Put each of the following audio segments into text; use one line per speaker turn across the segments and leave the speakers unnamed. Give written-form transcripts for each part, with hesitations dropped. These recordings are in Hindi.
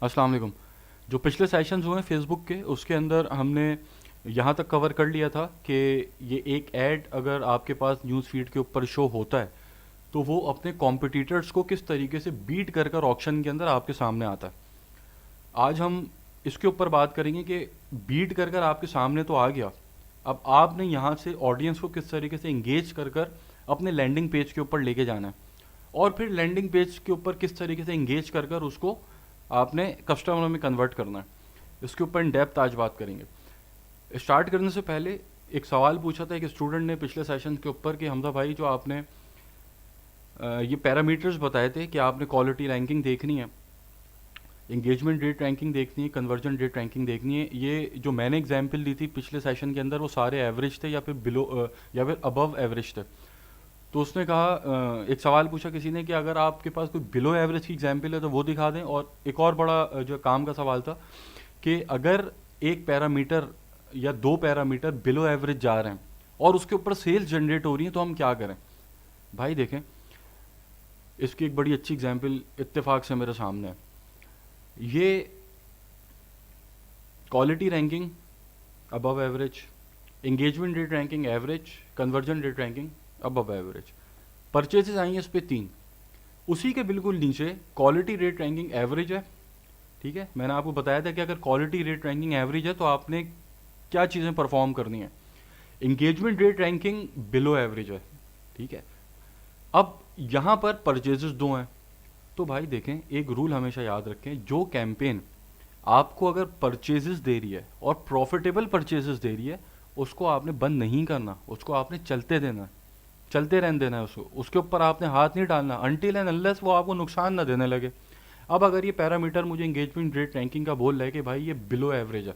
अस्सलाम वालेकुम। जो पिछले सेशंस हुए फेसबुक के उसके अंदर हमने यहाँ तक कवर कर लिया था कि ये एक ऐड अगर आपके पास न्यूज़ फीड के ऊपर शो होता है तो वो अपने कॉम्पिटिटर्स को किस तरीके से बीट कर कर ऑक्शन के अंदर आपके सामने आता है। आज हम इसके ऊपर बात करेंगे कि बीट कर कर आपके सामने तो आ गया, अब आपने यहाँ से ऑडियंस को किस तरीके से इंगेज कर कर अपने लैंडिंग पेज के ऊपर लेके जाना है, और फिर लैंडिंग पेज के ऊपर किस तरीके से इंगेज कर कर उसको आपने कस्टमर में कन्वर्ट करना है। इसके ऊपर इन डेप्थ आज बात करेंगे। स्टार्ट करने से पहले एक सवाल पूछा था एक स्टूडेंट ने पिछले सेशन के ऊपर कि हमजा भाई जो आपने ये पैरामीटर्स बताए थे कि आपने क्वालिटी रैंकिंग देखनी है, इंगेजमेंट रेट रैंकिंग देखनी है, कन्वर्जन रेट रैंकिंग देखनी है, ये जो मैंने एग्जाम्पल दी थी पिछले सेशन के अंदर वो सारे एवरेज थे या फिर बिलो या फिर अबव एवरेज थे। तो उसने कहा एक सवाल पूछा किसी ने कि अगर आपके पास कोई बिलो एवरेज की एग्जाम्पल है तो वो दिखा दें, और एक और बड़ा जो काम का सवाल था कि अगर एक पैरामीटर या दो पैरामीटर बिलो एवरेज जा रहे हैं और उसके ऊपर सेल्स जनरेट हो रही है तो हम क्या करें। भाई देखें, इसकी एक बड़ी अच्छी एग्जाम्पल इत्तेफाक से मेरे सामने है। ये quality ranking above average, engagement rate ranking average, conversion rate ranking above average, purchases आई हैं इस पे 3। उसी के बिल्कुल नीचे क्वालिटी रेट रैंकिंग एवरेज है। ठीक है, मैंने आपको बताया था कि अगर क्वालिटी रेट रैंकिंग एवरेज है तो आपने क्या चीज़ें परफॉर्म करनी है। Engagement rate ranking below average है। ठीक है, अब यहाँ पर परचेजेस 2 हैं। तो भाई देखें, एक रूल हमेशा याद रखें, जो कैंपेन आपको अगर परचेजेस दे रही है और प्रॉफिटेबल परचेजेस दे रही है उसको आपने बंद नहीं करना, उसको आपने चलते देना है, चलते रहने देना है उसको, उसके ऊपर आपने हाथ नहीं डालना अनटिल एंड अनलेस वो आपको नुकसान ना देने लगे। अब अगर ये पैरामीटर मुझे इंगेजमेंट रेट रैंकिंग का बोल रहा है कि भाई ये बिलो एवरेज है,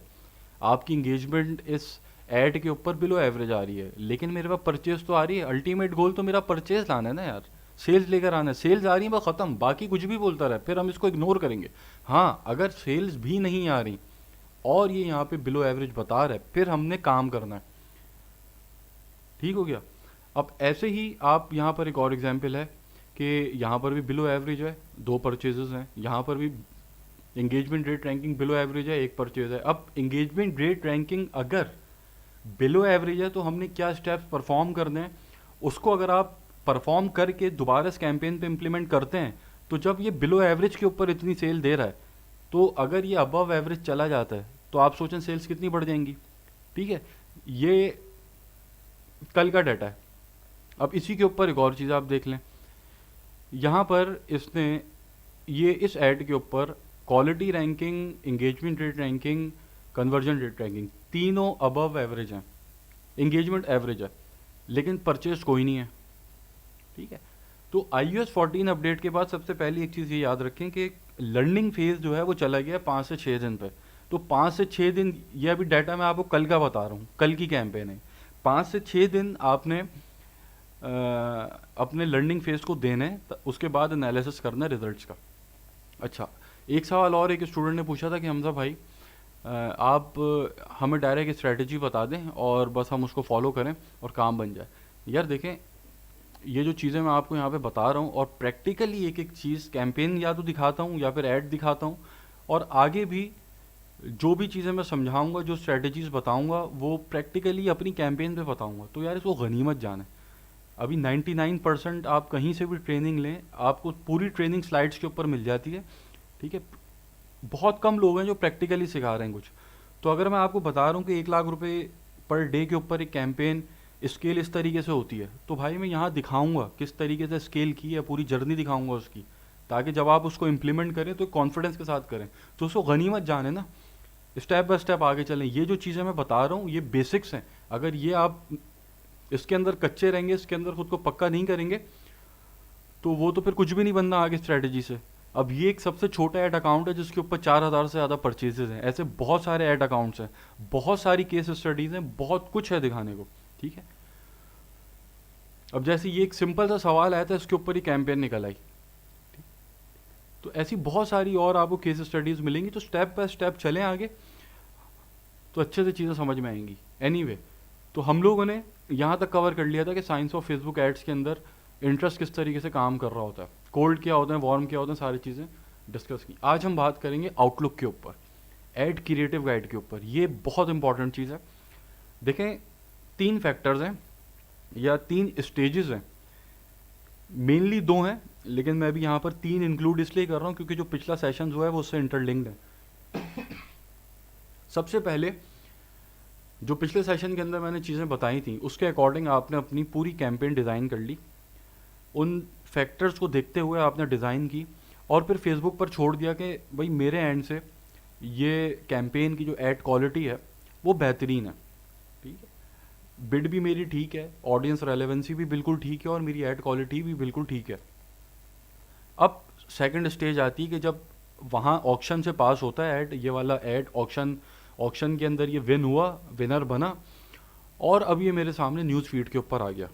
आपकी इंगेजमेंट इस ऐड के ऊपर बिलो एवरेज आ रही है, लेकिन मेरे पास परचेज तो आ रही है, अल्टीमेट गोल तो मेरा परचेज लाना है ना यार, सेल्स लेकर आना है, सेल्स आ रही है बस ख़त्म, बाकी कुछ भी बोलता रहे फिर हम इसको इग्नोर करेंगे। हाँ, अगर सेल्स भी नहीं आ रही और ये यहाँ पे बिलो एवरेज बता रहा है फिर हमने काम करना है। ठीक हो गया। अब ऐसे ही आप यहाँ पर एक और एग्जाम्पल है कि यहाँ पर भी बिलो एवरेज है, 2 परचेजेस हैं, यहाँ पर भी engagement rate ranking below average है, 1 परचेज है। अब इंगेजमेंट रेट रैंकिंग अगर बिलो एवरेज है तो हमने क्या स्टेप्स परफॉर्म करने हैं, उसको अगर आप परफॉर्म करके दोबारा इस कैंपेन पे इम्प्लीमेंट करते हैं तो जब ये बिलो एवरेज के ऊपर इतनी सेल दे रहा है तो अगर ये अबव एवरेज चला जाता है तो आप सोचें सेल्स कितनी बढ़ जाएंगी। ठीक है, ये कल का डाटा है। अब इसी के ऊपर एक और चीज़ आप देख लें, यहाँ पर इसने ये इस ऐड के ऊपर quality ranking, engagement rate ranking, conversion rate ranking तीनों अबव एवरेज हैं, इंगेजमेंट एवरेज है, लेकिन परचेज कोई नहीं है। ठीक है, तो iOS 14 अपडेट के बाद सबसे पहली एक चीज़ ये याद रखें कि लर्निंग फेज जो है वो चला गया 5 से 6 दिन पे। तो 5 से 6 दिन, ये अभी डाटा मैं आपको कल का बता रहा हूँ, कल की कैंपेन है। 5 से 6 दिन आपने अपने लर्निंग फेज को देने, उसके बाद एनालिसिस करना है रिजल्ट्स का। अच्छा, एक सवाल और एक स्टूडेंट ने पूछा था कि हमजा भाई आप हमें डायरेक्ट स्ट्रेटजी बता दें और बस हम उसको फॉलो करें और काम बन जाए। यार देखें, ये जो चीज़ें मैं आपको यहाँ पे बता रहा हूँ और प्रैक्टिकली एक एक चीज़ कैंपेन या तो दिखाता हूँ या फिर ऐड दिखाता हूँ, और आगे भी जो भी चीज़ें मैं समझाऊंगा, जो स्ट्रेटजीज बताऊंगा वो प्रैक्टिकली अपनी कैंपेन पे बताऊंगा। तो यार इसको गनीमत जाने, अभी 99% आप कहीं से भी ट्रेनिंग लें आपको पूरी ट्रेनिंग स्लाइड्स के ऊपर मिल जाती है। ठीक है, बहुत कम लोग हैं जो प्रैक्टिकली सिखा रहे हैं कुछ। तो अगर मैं आपको बता रहा हूँ कि 1 लाख रुपए पर डे के ऊपर एक कैंपेन स्केल इस तरीके से होती है, तो भाई मैं यहाँ दिखाऊंगा किस तरीके से स्केल की है, पूरी जर्नी दिखाऊंगा उसकी, ताकि जब आप उसको इम्प्लीमेंट करें तो कॉन्फिडेंस के साथ करें। तो उसको गनीमत जाने ना, स्टेप बाय स्टेप आगे चलें। ये जो चीज़ें मैं बता रहा हूँ ये बेसिक्स हैं, अगर ये आप इसके अंदर कच्चे रहेंगे, इसके अंदर खुद को पक्का नहीं करेंगे तो वो तो फिर कुछ भी नहीं बनना आगे स्ट्रैटेजी से। अब ये एक सबसे छोटा ऐड अकाउंट है जिसके ऊपर 4,000 से ज़्यादा परचेजेज हैं, ऐसे बहुत सारे ऐड अकाउंट्स हैं, बहुत सारी केस स्टडीज़ हैं, बहुत कुछ है दिखाने को। ठीक है, अब जैसे ये एक सिंपल सा सवाल आया था, इसके ऊपर ही कैंपेन निकल आई। तो ऐसी बहुत सारी और आपको केस स्टडीज़ मिलेंगी, तो स्टेप बाय स्टेप चलें आगे तो अच्छे से चीज़ें समझ में आएंगी। एनीवे, तो हम लोगों ने यहाँ तक कवर कर लिया था कि साइंस ऑफ फेसबुक एड्स के अंदर इंटरेस्ट किस तरीके से काम कर रहा होता है, कोल्ड क्या होते हैं, वार्म क्या होते हैं, सारी चीज़ें। डिस्कस की। आज हम बात करेंगे आउटलुक के ऊपर, एड क्रिएटिव गाइड के ऊपर। ये बहुत इंपॉर्टेंट चीज़ है। देखें, 3 फैक्टर्स हैं या 3 स्टेजेस हैं, मेनली 2 हैं, लेकिन मैं भी यहाँ पर 3 इंक्लूड इसलिए कर रहा हूँ क्योंकि जो पिछला सेशन हुआ है वो उससे इंटरलिंक्ड है। सबसे पहले जो पिछले सेशन के अंदर मैंने चीज़ें बताई थी उसके अकॉर्डिंग आपने अपनी पूरी कैंपेन डिज़ाइन कर ली, उन फैक्टर्स को देखते हुए आपने डिज़ाइन की और फिर फेसबुक पर छोड़ दिया कि भाई मेरे एंड से ये कैंपेन की जो ऐड क्वालिटी है वो बेहतरीन है, ठीक है, बिड भी मेरी ठीक है, ऑडियंस रेलेवेंसी भी बिल्कुल ठीक है और मेरी ऐड क्वालिटी भी बिल्कुल ठीक है। अब सेकंड स्टेज आती है कि जब वहाँ ऑक्शन से पास होता है ऐड, ये वाला ऐड ऑक्शन के अंदर ये विन हुआ, विनर बना और अब ये मेरे सामने न्यूज़ फीड के ऊपर आ गया।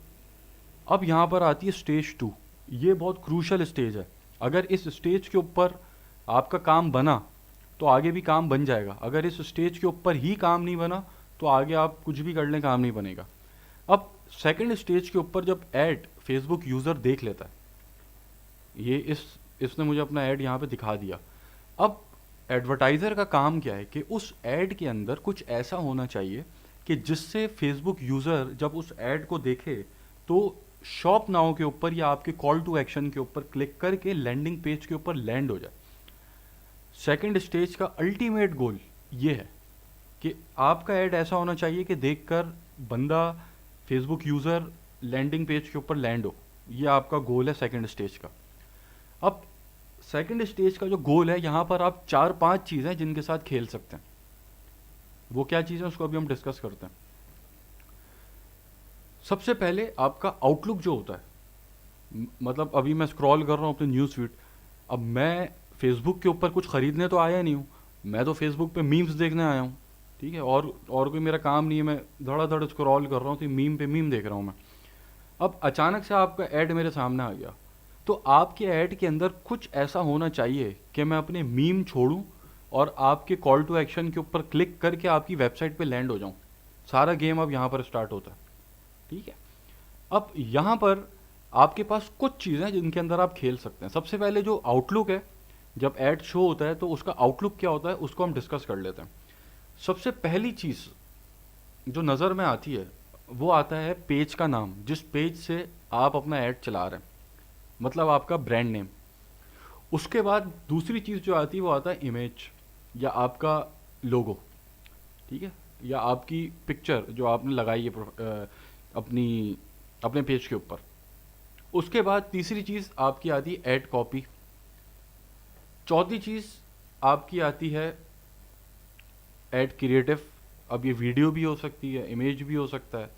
अब यहाँ पर आती है स्टेज 2। ये बहुत क्रूशल स्टेज है। अगर इस स्टेज के ऊपर आपका काम बना तो आगे भी काम बन जाएगा, अगर इस स्टेज के ऊपर ही काम नहीं बना तो आगे आप कुछ भी कर लें, काम नहीं बनेगा। अब सेकंड स्टेज के ऊपर जब ऐड फेसबुक यूज़र देख लेता है, ये इसने मुझे अपना ऐड यहाँ पे दिखा दिया। अब एडवर्टाइज़र का काम क्या है कि उस ऐड के अंदर कुछ ऐसा होना चाहिए कि जिससे फेसबुक यूज़र जब उस ऐड को देखे तो शॉप नाउ के ऊपर या आपके कॉल टू एक्शन के ऊपर क्लिक करके लैंडिंग पेज के ऊपर लैंड हो जाए। सेकंड स्टेज का अल्टीमेट गोल ये है कि आपका ऐड ऐसा होना चाहिए कि देखकर बंदा, फेसबुक यूज़र लैंडिंग पेज के ऊपर लैंड हो। ये आपका गोल है सेकंड स्टेज का। अब सेकंड स्टेज का जो गोल है, यहाँ पर आप 4-5 चीज़ें जिनके साथ खेल सकते हैं। वो क्या चीज़ें उसको अभी हम डिस्कस करते हैं। सबसे पहले आपका आउटलुक जो होता है, मतलब अभी मैं स्क्रॉल कर रहा हूँ अपने न्यूज़ फीड, अब मैं फेसबुक के ऊपर कुछ ख़रीदने तो आया नहीं हूँ, मैं तो फेसबुक पे मीम्स देखने आया हूँ, ठीक है, और कोई मेरा काम नहीं है, मैं धड़ाधड़ स्क्रॉल कर रहा हूँ तो मीम पे मीम देख रहा हूँ मैं। अब अचानक से आपका ऐड मेरे सामने आ गया, तो आपके ऐड के अंदर कुछ ऐसा होना चाहिए कि मैं अपने मीम छोड़ूं और आपके कॉल टू एक्शन के ऊपर क्लिक करके आपकी वेबसाइट पे लैंड हो जाऊं। सारा गेम अब यहाँ पर स्टार्ट होता है, ठीक है। अब यहाँ पर आपके पास कुछ चीज़ें हैं जिनके अंदर आप खेल सकते हैं। सबसे पहले जो आउटलुक है, जब ऐड शो होता है तो उसका आउटलुक क्या होता है उसको हम डिस्कस कर लेते हैं। सबसे पहली चीज़ जो नज़र में आती है वो आता है पेज का नाम, जिस पेज से आप अपना ऐड चला रहे हैं, मतलब आपका ब्रांड नेम। उसके बाद दूसरी चीज़ जो आती है वो आता है इमेज या आपका लोगो, ठीक है, या आपकी पिक्चर जो आपने लगाई है अपनी अपने पेज के ऊपर। उसके बाद तीसरी चीज़ आपकी आती है ऐड कॉपी। चौथी चीज़ आपकी आती है ऐड क्रिएटिव। अब ये वीडियो भी हो सकती है, इमेज भी हो सकता है।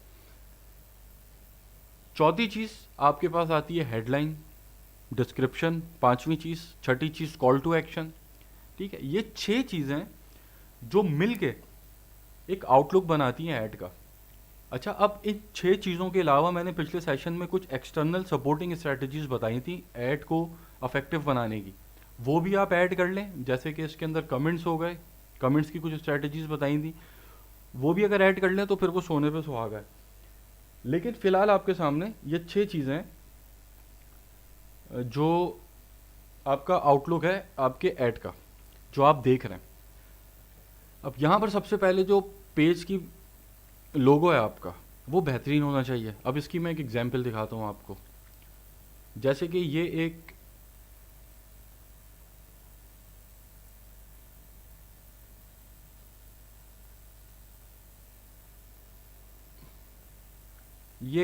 चौथी चीज़ आपके पास आती है हेडलाइन, डिस्क्रिप्शन। पांचवी चीज़, छठी चीज़ कॉल टू एक्शन, ठीक है। ये 6 चीज़ें जो मिल के एक आउटलुक बनाती हैं ऐड का। अच्छा, अब इन 6 चीज़ों के अलावा मैंने पिछले सेशन में कुछ एक्सटर्नल सपोर्टिंग स्ट्रेटजीज बताई थी ऐड को अफेक्टिव बनाने की, वो भी आप ऐड कर लें। जैसे कि इसके अंदर कमेंट्स हो गए, कमेंट्स की कुछ स्ट्रेटजीज बताई थी, वो भी अगर ऐड कर लें तो फिर वो सोने पे सुहागा है। लेकिन फ़िलहाल आपके सामने ये 6 चीज़ें जो आपका आउटलुक है आपके ऐड का, जो आप देख रहे हैं। अब यहाँ पर सबसे पहले जो पेज की लोगो है आपका, वो बेहतरीन होना चाहिए। अब इसकी मैं एक एग्जांपल दिखाता हूँ आपको। जैसे कि ये एक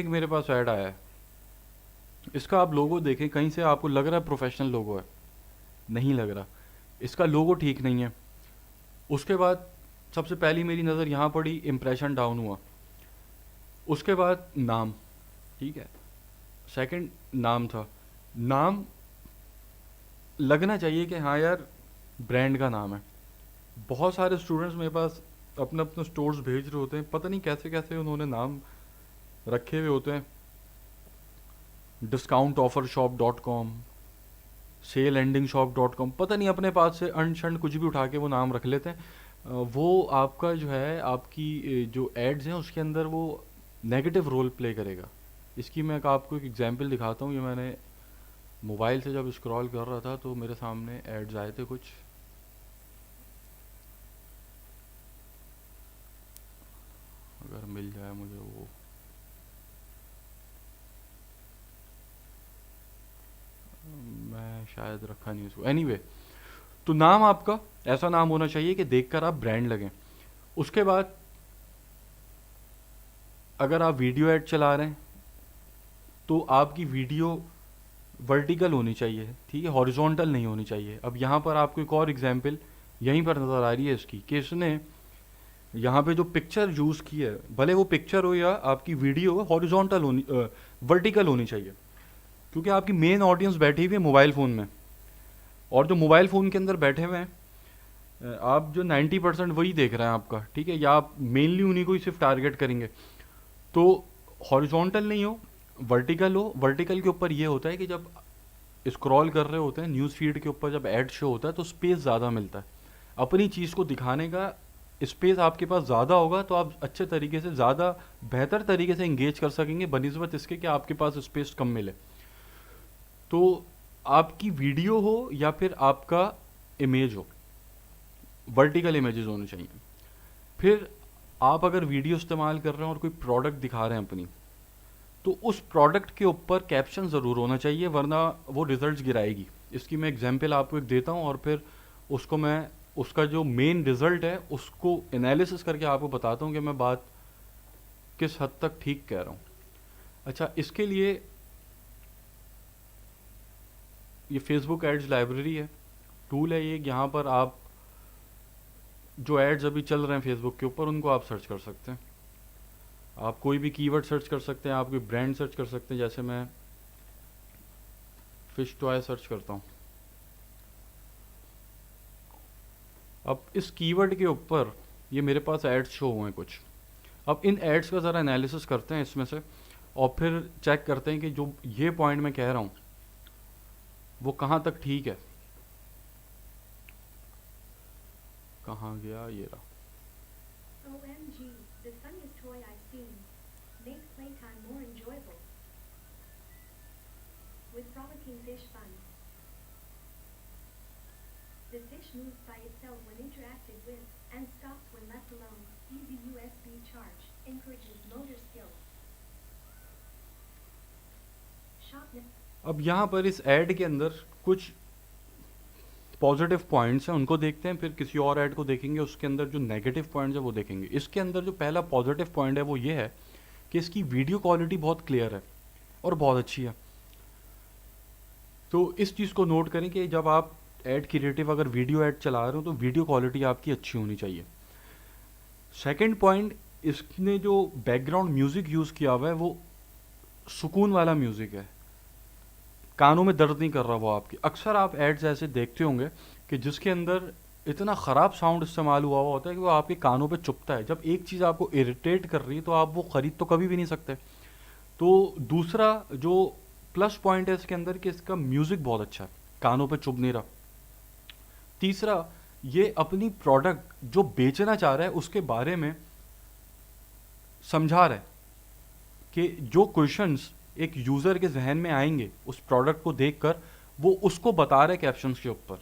मेरे पास ऐड आया है, इसका आप लोगो देखें, कहीं से आपको लग रहा है प्रोफेशनल लोगो है, नहीं लग रहा, इसका लोगो ठीक नहीं है। उसके बाद सबसे पहली मेरी नज़र यहाँ पड़ी, इम्प्रेशन डाउन हुआ। उसके बाद नाम, ठीक है, सेकंड नाम था। नाम लगना चाहिए कि हाँ यार ब्रांड का नाम है। बहुत सारे स्टूडेंट्स मेरे पास अपने अपने स्टोर्स भेज रहे होते हैं, पता नहीं कैसे कैसे उन्होंने नाम रखे हुए होते हैं, discountoffershop.com, saleendingshop.com, पता नहीं अपने पास से अनशंड कुछ भी उठा के वो नाम रख लेते हैं। वो आपका जो है, आपकी जो एड्स हैं उसके अंदर वो नेगेटिव रोल प्ले करेगा। इसकी मैं आपको एक एग्जांपल दिखाता हूँ। ये मैंने मोबाइल से जब स्क्रॉल कर रहा था तो मेरे सामने एड्स आए थे कुछ, अगर मिल जाए मुझे वो। मैं शायद रखा नहीं उसको, एनीवे तो नाम आपका ऐसा नाम होना चाहिए कि देखकर आप ब्रांड लगें। उसके बाद अगर आप वीडियो ऐड चला रहे हैं तो आपकी वीडियो वर्टिकल होनी चाहिए, ठीक है, हॉरिजॉन्टल नहीं होनी चाहिए। अब यहाँ पर आपको एक और एग्जांपल यहीं पर नज़र आ रही है इसकी, कि इसने यहाँ पे जो पिक्चर यूज़ की है, भले वो पिक्चर हो या आपकी वीडियो हो, हॉरिजॉन्टल होनी वर्टिकल होनी चाहिए, क्योंकि आपकी मेन ऑडियंस बैठी हुई है मोबाइल फ़ोन में, और जो मोबाइल फ़ोन के अंदर बैठे हुए हैं आप जो 90% वही देख रहे हैं आपका, ठीक है, या आप मेनली उन्हीं को ही सिर्फ टारगेट करेंगे। तो हॉरिजॉन्टल नहीं हो, वर्टिकल हो। वर्टिकल के ऊपर ये होता है कि जब स्क्रॉल कर रहे होते हैं न्यूज़ फीड के ऊपर, जब ऐड शो होता है तो स्पेस ज़्यादा मिलता है, अपनी चीज़ को दिखाने का स्पेस आपके पास ज़्यादा होगा, तो आप अच्छे तरीके से, ज़्यादा बेहतर तरीके से इंगेज कर सकेंगे बनिस्बत इसके कि आपके पास स्पेस कम मिले। तो आपकी वीडियो हो या फिर आपका इमेज हो, वर्टिकल इमेजेस होने चाहिए। फिर आप अगर वीडियो इस्तेमाल कर रहे हैं और कोई प्रोडक्ट दिखा रहे हैं अपनी, तो उस प्रोडक्ट के ऊपर कैप्शन ज़रूर होना चाहिए, वरना वो रिजल्ट्स गिराएगी। इसकी मैं एग्जांपल आपको एक देता हूँ और फिर उसको मैं, उसका जो मेन रिजल्ट है उसको एनालिसिस करके आपको बताता हूँ कि मैं बात किस हद तक ठीक कह रहा हूँ। अच्छा, इसके लिए ये फेसबुक एड्स लाइब्रेरी है, टूल है ये, यहाँ पर आप जो एड्स अभी चल रहे हैं फेसबुक के ऊपर उनको आप सर्च कर सकते हैं। आप कोई भी कीवर्ड सर्च कर सकते हैं, आप कोई ब्रांड सर्च कर सकते हैं, जैसे मैं फिश टॉय सर्च करता हूँ। अब इस कीवर्ड के ऊपर ये मेरे पास एड्स शो हुए हैं कुछ। अब इन एड्स का ज़रा एनालिसिस करते हैं इसमें से, और फिर चेक करते हैं कि जो ये पॉइंट मैं कह रहा हूँ वो कहाँ तक ठीक है। कहाँ गया, ये रहा।
OMG, the funniest toy I've seen. Makes playtime more enjoyable. With frolicking fish fun. The fish moves by itself when interacted with, and stops when left alone. Easy USB charge. Encourages motor skill. Shop.
अब यहाँ पर इस ऐड के अंदर कुछ पॉजिटिव पॉइंट्स हैं, उनको देखते हैं, फिर किसी और ऐड को देखेंगे उसके अंदर जो नेगेटिव पॉइंट्स है वो देखेंगे। इसके अंदर जो पहला पॉजिटिव पॉइंट है वो ये है कि इसकी वीडियो क्वालिटी बहुत क्लियर है और बहुत अच्छी है। तो इस चीज़ को नोट करें कि जब आप ऐड क्रिएटिव अगर वीडियो ऐड चला रहे हो तो वीडियो क्वालिटी आपकी अच्छी होनी चाहिए। सेकंड पॉइंट, इसने जो बैकग्राउंड म्यूज़िक यूज़ किया हुआ है वो सुकून वाला म्यूज़िक है, कानों में दर्द नहीं कर रहा वो आपकी। अक्सर आप एड्स ऐसे देखते होंगे कि जिसके अंदर इतना ख़राब साउंड इस्तेमाल हुआ हुआ होता है कि वो आपके कानों पे चुभता है। जब एक चीज़ आपको इरिटेट कर रही है तो आप वो ख़रीद तो कभी भी नहीं सकते। तो दूसरा जो प्लस पॉइंट है इसके अंदर कि इसका म्यूज़िक बहुत अच्छा है, कानों पे चुभ नहीं रहा। तीसरा, ये अपनी प्रोडक्ट जो बेचना चाह रहा है उसके बारे में समझा रहा है कि जो क्वेश्चंस एक यूज़र के जहन में आएंगे उस प्रोडक्ट को देखकर, वो उसको बता रहे कैप्शंस के ऊपर।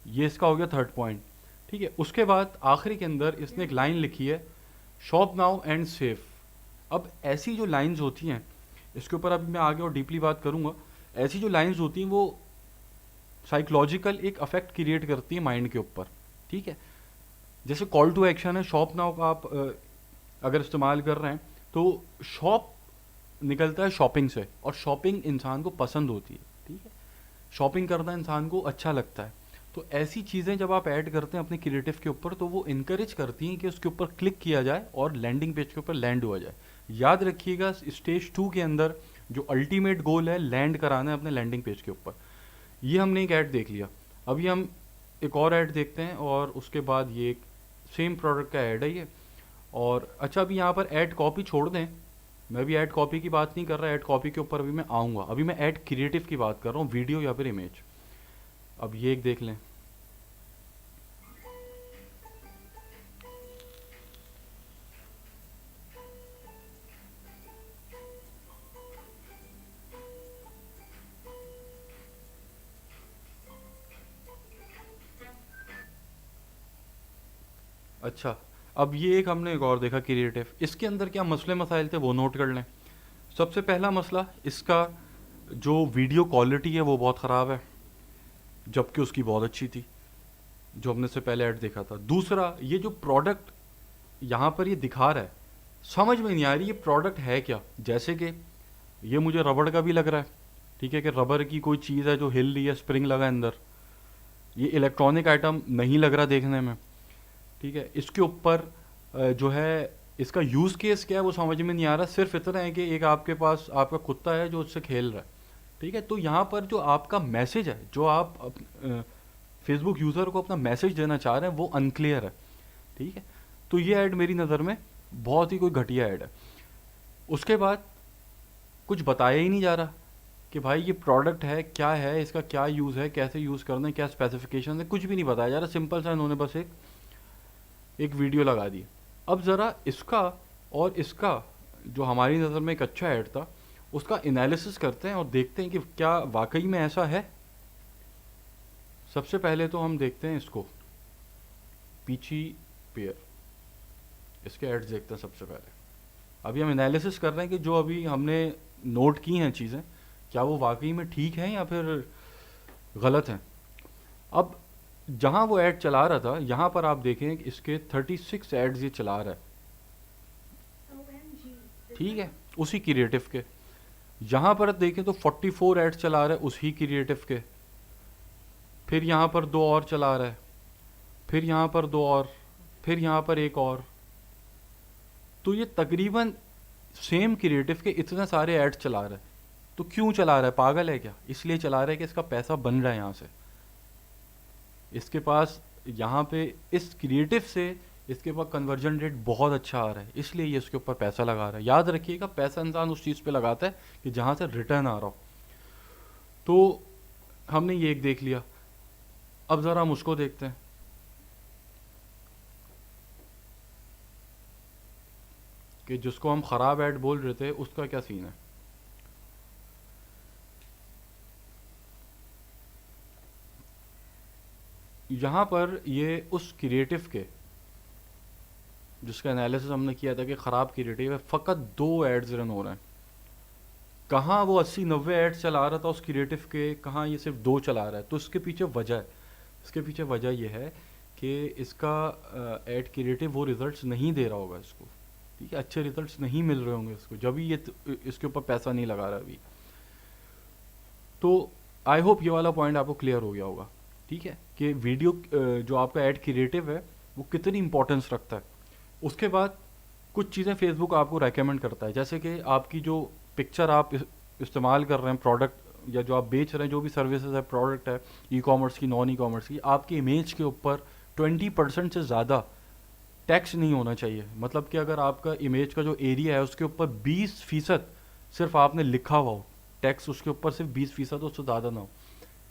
ये इसका हो गया थर्ड पॉइंट, ठीक है। उसके बाद आखिरी के अंदर इसने एक लाइन लिखी है, शॉप नाउ एंड सेव। अब ऐसी जो लाइंस होती हैं, इसके ऊपर अभी मैं आगे और डीपली बात करूंगा। ऐसी जो लाइंस होती हैं वो साइकोलॉजिकल एक अफेक्ट क्रिएट करती है माइंड के ऊपर, ठीक है। जैसे कॉल टू एक्शन है, शॉप नाउ का आप अगर इस्तेमाल कर रहे हैं तो शॉप निकलता है शॉपिंग से, और शॉपिंग इंसान को पसंद होती है, ठीक है, शॉपिंग करना इंसान को अच्छा लगता है। तो ऐसी चीज़ें जब आप ऐड करते हैं अपने क्रिएटिव के ऊपर तो वो इनकरेज करती हैं कि उसके ऊपर क्लिक किया जाए और लैंडिंग पेज के ऊपर लैंड हुआ जाए। याद रखिएगा, स्टेज 2 के अंदर जो अल्टीमेट गोल है लैंड कराना है अपने लैंडिंग पेज के ऊपर। ये हमने एक ऐड देख लिया, अभी हम एक और ऐड देखते हैं और उसके बाद ये एक सेम प्रोडक्ट का ऐड है ये। और अच्छा, अभी यहाँ पर ऐड कॉपी छोड़ दें, मैं भी ऐड कॉपी की बात नहीं कर रहा, ऐड कॉपी के ऊपर अभी मैं आऊँगा। अभी मैं ऐड क्रिएटिव की बात कर रहा हूँ, वीडियो या फिर इमेज। अब ये एक देख लें, अच्छा, अब ये एक हमने एक और देखा क्रिएटिव, इसके अंदर क्या मसले मसाइल थे वो नोट कर लें। सबसे पहला मसला, इसका जो वीडियो क्वालिटी है वो बहुत ख़राब है, जबकि उसकी बहुत अच्छी थी जो हमने से पहले ऐड देखा था। दूसरा, ये जो प्रोडक्ट यहाँ पर ये दिखा रहा है, समझ में नहीं आ रही ये प्रोडक्ट है क्या। जैसे कि ये मुझे रबड़ का भी लग रहा है, ठीक है, कि रबर की कोई चीज़ है जो हिल रही है, स्प्रिंग लगा है अंदर। ये इलेक्ट्रॉनिक आइटम नहीं लग रहा देखने में, ठीक है। इसके ऊपर जो है इसका यूज़ केस क्या है वो समझ में नहीं आ रहा। सिर्फ इतना है कि एक आपके पास आपका कुत्ता है जो उससे खेल रहा है, ठीक है। तो यहाँ पर जो आपका मैसेज है, जो आप फेसबुक यूज़र को अपना मैसेज देना चाह रहे हैं, वो अनक्लियर है, ठीक है। तो ये ऐड मेरी नज़र में बहुत ही कोई घटिया ऐड है। उसके बाद कुछ बताया ही नहीं जा रहा कि भाई ये प्रोडक्ट है क्या है, इसका क्या यूज़ है, कैसे यूज़ करना है, क्या स्पेसिफिकेशन है, कुछ भी नहीं बताया जा रहा। सिंपल सा इन्होंने बस एक वीडियो लगा दी। अब ज़रा इसका और इसका जो हमारी नज़र में एक अच्छा ऐड था उसका एनालिसिस करते हैं और देखते हैं कि क्या वाकई में ऐसा है। सबसे पहले तो हम देखते हैं इसको, पीची पेयर, इसके ऐड्स देखते हैं सबसे पहले। अभी हम एनालिसिस कर रहे हैं कि जो अभी हमने नोट की हैं चीज़ें, क्या वो वाकई में ठीक हैं या फिर गलत हैं। अब जहाँ वो ऐड चला रहा था, यहाँ पर आप देखें कि इसके 36 ऐड्स ये चला रहा है,
OMG. The
ठीक है, उसी क्रिएटिव के। यहाँ पर देखें तो 44 ऐड्स चला रहा है उसी क्रिएटिव के। फिर यहाँ पर दो और चला रहा है, फिर यहाँ पर दो और, फिर यहाँ पर एक और। तो ये तकरीबन सेम क्रिएटिव के इतने सारे ऐड्स चला रहा है। तो क्यों चला रहा है, पागल है क्या? इसलिए चला रहा है कि इसका पैसा बन रहा है यहाँ से। इसके पास यहाँ पे इस क्रिएटिव से इसके पास कन्वर्जन रेट बहुत अच्छा आ रहा है, इसलिए ये इसके ऊपर पैसा लगा रहा है। याद रखिएगा, पैसा इंसान उस चीज़ पे लगाता है कि जहाँ से रिटर्न आ रहा हो। तो हमने ये एक देख लिया, अब ज़रा हम उसको देखते हैं कि जिसको हम ख़राब ऐड बोल रहे थे उसका क्या सीन है। यहाँ पर ये उस क्रिएटिव के जिसका एनालिसिस हमने किया था कि ख़राब क्रिएटिव है, फ़कत 2 एड्स रन हो रहे हैं। कहाँ वो 80-90 एड्स चला रहा था उस क्रिएटिव के, कहाँ ये सिर्फ 2 चला रहा है। तो इसके पीछे वजह है, इसके पीछे वजह ये है कि इसका एड क्रिएटिव वो रिजल्ट्स नहीं दे रहा होगा इसको, ठीक है, अच्छे रिजल्ट्स नहीं मिल रहे होंगे इसको, जब भी ये इसके ऊपर पैसा नहीं लगा रहा अभी। तो आई होप ये वाला पॉइंट आपको क्लियर हो गया होगा, ठीक है, कि वीडियो जो आपका ऐड क्रिएटिव है वो कितनी इंपॉर्टेंस रखता है। उसके बाद कुछ चीज़ें फेसबुक आपको रेकमेंड करता है, जैसे कि आपकी जो पिक्चर आप इस्तेमाल कर रहे हैं प्रोडक्ट या जो आप बेच रहे हैं, जो भी सर्विसेज है, प्रोडक्ट है, ई कॉमर्स की, नॉन ई कॉमर्स की, आपकी इमेज के ऊपर 20% से ज़्यादा टैक्स नहीं होना चाहिए। मतलब कि अगर आपका इमेज का जो एरिया है उसके ऊपर 20% सिर्फ आपने लिखा हुआ हो, टैक्स उसके ऊपर सिर्फ 20% उससे ज़्यादा ना हो।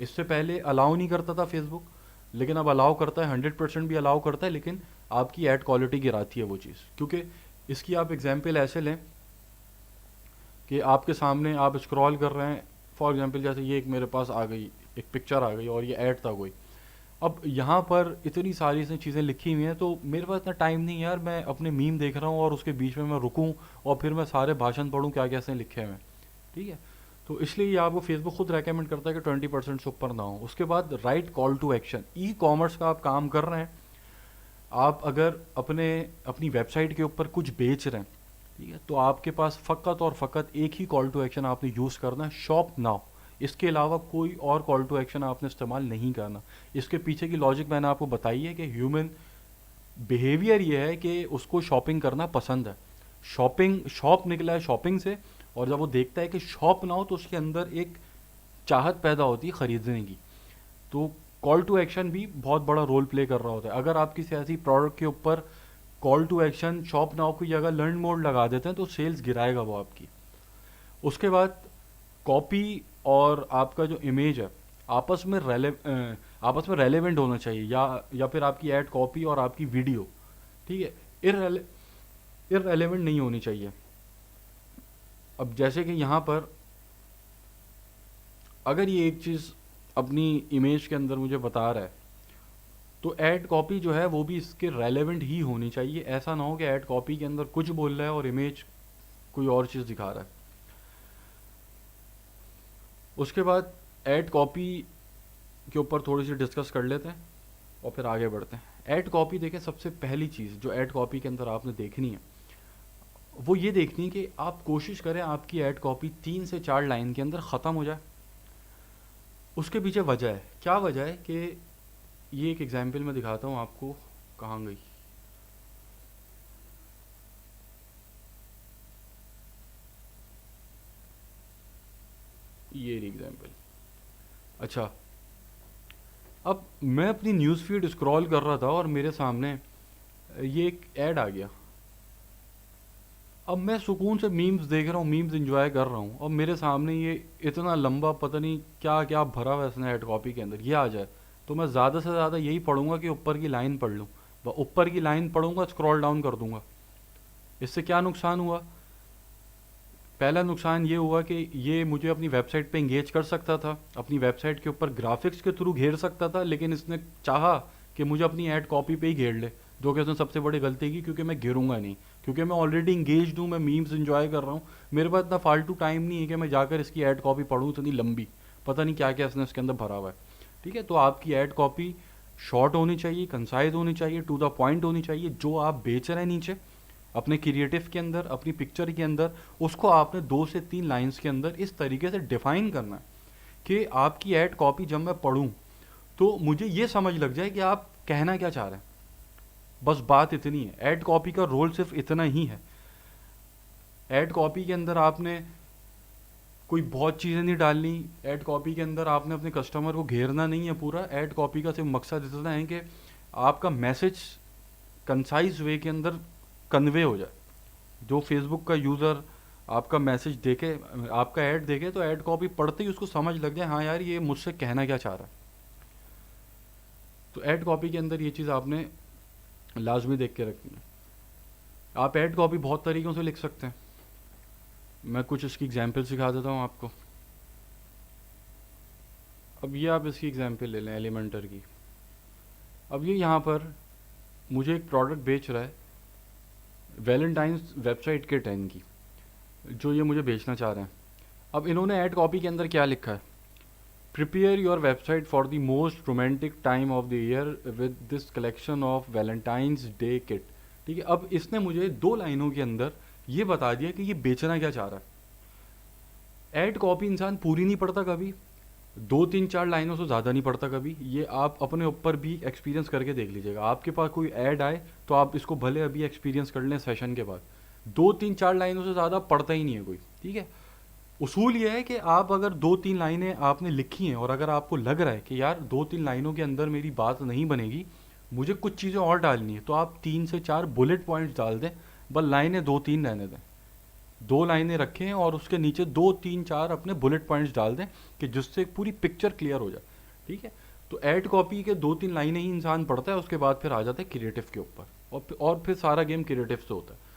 इससे पहले अलाउ नहीं करता था फेसबुक, लेकिन अब अलाउ करता है, 100% भी अलाउ करता है, लेकिन आपकी ऐड क्वालिटी गिराती है वो चीज़। क्योंकि इसकी आप एग्जांपल ऐसे लें कि आपके सामने आप स्क्रॉल कर रहे हैं, फॉर एग्जांपल जैसे ये एक मेरे पास आ गई, एक पिक्चर आ गई और ये ऐड था कोई। अब यहाँ पर इतनी सारी इसमें चीज़ें लिखी हुई हैं, तो मेरे पास इतना टाइम नहीं यार, मैं अपने मीम देख रहा हूँ और उसके बीच में मैं रुकूँ और फिर मैं सारे भाषण पढ़ूँ क्या क्या इसने लिखे हुए हैं, ठीक है। तो इसलिए ये आपको फेसबुक खुद रेकमेंड करता है कि 20% से ऊपर ना हो। उसके बाद write call to action, e commerce का आप काम कर रहे हैं, आप अगर अपनी वेबसाइट के ऊपर कुछ बेच रहे हैं, ठीक है, तो आपके पास फ़कत और फ़कत एक ही कॉल टू एक्शन आपने यूज़ करना है, शॉप नाउ। इसके अलावा कोई और कॉल टू एक्शन आपने इस्तेमाल नहीं करना। इसके पीछे की लॉजिक मैंने आपको बताई है कि ह्यूमन बिहेवियर ये है कि उसको शॉपिंग करना पसंद है। शॉप निकला है शॉपिंग से, और जब वो देखता है कि शॉप ना हो तो उसके अंदर एक चाहत पैदा होती है ख़रीदने की। तो कॉल टू एक्शन भी बहुत बड़ा रोल प्ले कर रहा होता है। अगर आप किसी ऐसी प्रोडक्ट के ऊपर call to action shop now की जगह लर्न मोर लगा देते हैं तो सेल्स गिराएगा वो आपकी। उसके बाद कॉपी और आपका जो इमेज है आपस में रेलेवेंट होना चाहिए, या फिर आपकी ऐड कॉपी और आपकी वीडियो, ठीक है, इररेलेवेंट नहीं होनी चाहिए। अब जैसे कि यहाँ पर अगर ये एक चीज़ अपनी इमेज के अंदर मुझे बता रहा है, तो ऐड कॉपी जो है वो भी इसके रेलेवेंट ही होनी चाहिए, ऐसा ना हो कि ऐड कॉपी के अंदर कुछ बोल रहा है और इमेज कोई और चीज़ दिखा रहा है। उसके बाद ऐड कॉपी के ऊपर थोड़ी सी डिस्कस कर लेते हैं और फिर आगे बढ़ते हैं। ऐड कॉपी देखें, सबसे पहली चीज़ जो ऐड कॉपी के अंदर आपने देखनी है वो ये देखनी है कि आप कोशिश करें आपकी ऐड कॉपी 3 से 4 लाइन के अंदर ख़त्म हो जाए। उसके पीछे वजह है, क्या वजह है कि ये एक एग्जाम्पल मैं दिखाता हूँ आपको। कहाँ गई? ये एग्जाम्पल। अच्छा, अब मैं अपनी न्यूज़ फीड स्क्रॉल कर रहा था और मेरे सामने ये एक ऐड आ गया। अब मैं सुकून से मीम्स देख रहा हूँ, मीम्स एंजॉय कर रहा हूँ, और मेरे सामने ये इतना लंबा पता नहीं क्या क्या भरा हुआ है इसने ऐड कॉपी के अंदर, ये आ जाए तो मैं ज़्यादा से ज़्यादा यही पढ़ूंगा कि ऊपर की लाइन पढ़ लूँ। वह ऊपर की लाइन पढ़ूंगा, स्क्रॉल डाउन कर दूंगा। इससे क्या नुकसान हुआ? पहला नुकसान ये हुआ कि ये मुझे अपनी वेबसाइट पे इंगेज कर सकता था, अपनी वेबसाइट के ऊपर ग्राफिक्स के थ्रू घेर सकता था, लेकिन इसने चाहा कि मुझे अपनी ऐड कॉपी पे ही घेर ले, जो कि उसने सबसे बड़ी गलती की, क्योंकि मैं घेरूंगा नहीं, क्योंकि मैं ऑलरेडी इंगेज हूँ, मैं मीम्स इंजॉय कर रहा हूँ, मेरे पास इतना फालतू टाइम नहीं है कि मैं जाकर इसकी ऐड कॉपी पढ़ूँ इतनी लंबी, पता नहीं क्या क्या इसने इसके अंदर भरा हुआ है। ठीक है, तो आपकी ऐड कॉपी शॉर्ट होनी चाहिए, कंसाइज होनी चाहिए, टू द पॉइंट होनी चाहिए। जो आप बेच रहे हैं नीचे अपने क्रिएटिव के अंदर, अपनी पिक्चर के अंदर, उसको आपने 2 से 3 लाइंस के अंदर इस तरीके से डिफाइन करना है कि आपकी ऐड कॉपी जब मैं पढ़ूं तो मुझे ये समझ लग जाए कि आप कहना क्या चाह रहे हैं। बस बात इतनी है, ऐड कॉपी का रोल सिर्फ इतना ही है। ऐड कॉपी के अंदर आपने कोई बहुत चीज़ें नहीं डालनी, ऐड कॉपी के अंदर आपने अपने कस्टमर को घेरना नहीं है पूरा। ऐड कॉपी का सिर्फ मकसद इतना है कि आपका मैसेज कंसाइज वे के अंदर कन्वे हो जाए। जो फेसबुक का यूज़र आपका मैसेज देखे, आपका ऐड देखे, तो ऐड कॉपी पढ़ते ही उसको समझ लग जाए हाँ यार ये मुझसे कहना क्या चाह रहा है। तो ऐड कॉपी के अंदर ये चीज़ आपने लाजमी देख के रखनी है। आप ऐड कॉपी बहुत तरीक़ों से लिख सकते हैं, मैं कुछ इसकी एग्जांपल सिखा देता हूँ आपको। अब ये आप इसकी एग्जांपल ले लें एलिमेंटर की। अब ये यहाँ पर मुझे एक प्रोडक्ट बेच रहा है, वैलेंटाइंस वेबसाइट के 10 की, जो ये मुझे बेचना चाह रहे हैं। अब इन्होंने ऐड कॉपी के अंदर क्या लिखा है? Prepare your website for the most romantic time of the year with this collection of Valentine's day kit. ठीक है, अब इसने मुझे 2 लाइनों के अंदर ये बता दिया कि ये बेचना क्या चाह रहा है। ऐड कॉपी इंसान पूरी नहीं पढ़ता कभी, 2 3 4 लाइनों से ज़्यादा नहीं पढ़ता कभी। ये आप अपने ऊपर भी एक्सपीरियंस करके देख लीजिएगा। आपके पास कोई ऐड आए तो आप इसको भले अभी एक्सपीरियंस कर लें सेशन के बाद, 2 3 4 लाइनों से ज़्यादा पढ़ता ही नहीं है कोई। ठीक है, उसूल ये है कि आप अगर 2 3 लाइनें आपने लिखी हैं और अगर आपको लग रहा है कि यार 2 3 लाइनों के अंदर मेरी बात नहीं बनेगी, मुझे कुछ चीज़ें और डालनी है, तो आप 3 से 4 बुलेट पॉइंट्स डाल दें, बस लाइनें 2 3 रहने दें। 2 लाइनें रखें और उसके नीचे 2 3 4 अपने बुलेट पॉइंट्स डाल दें कि जिससे पूरी पिक्चर क्लियर हो जाए। ठीक है, तो ऐड कॉपी के 2 3 लाइनें ही इंसान पढ़ता है, उसके बाद फिर आ जाता है क्रिएटिव के ऊपर, और फिर सारा गेम क्रिएटिव से होता है।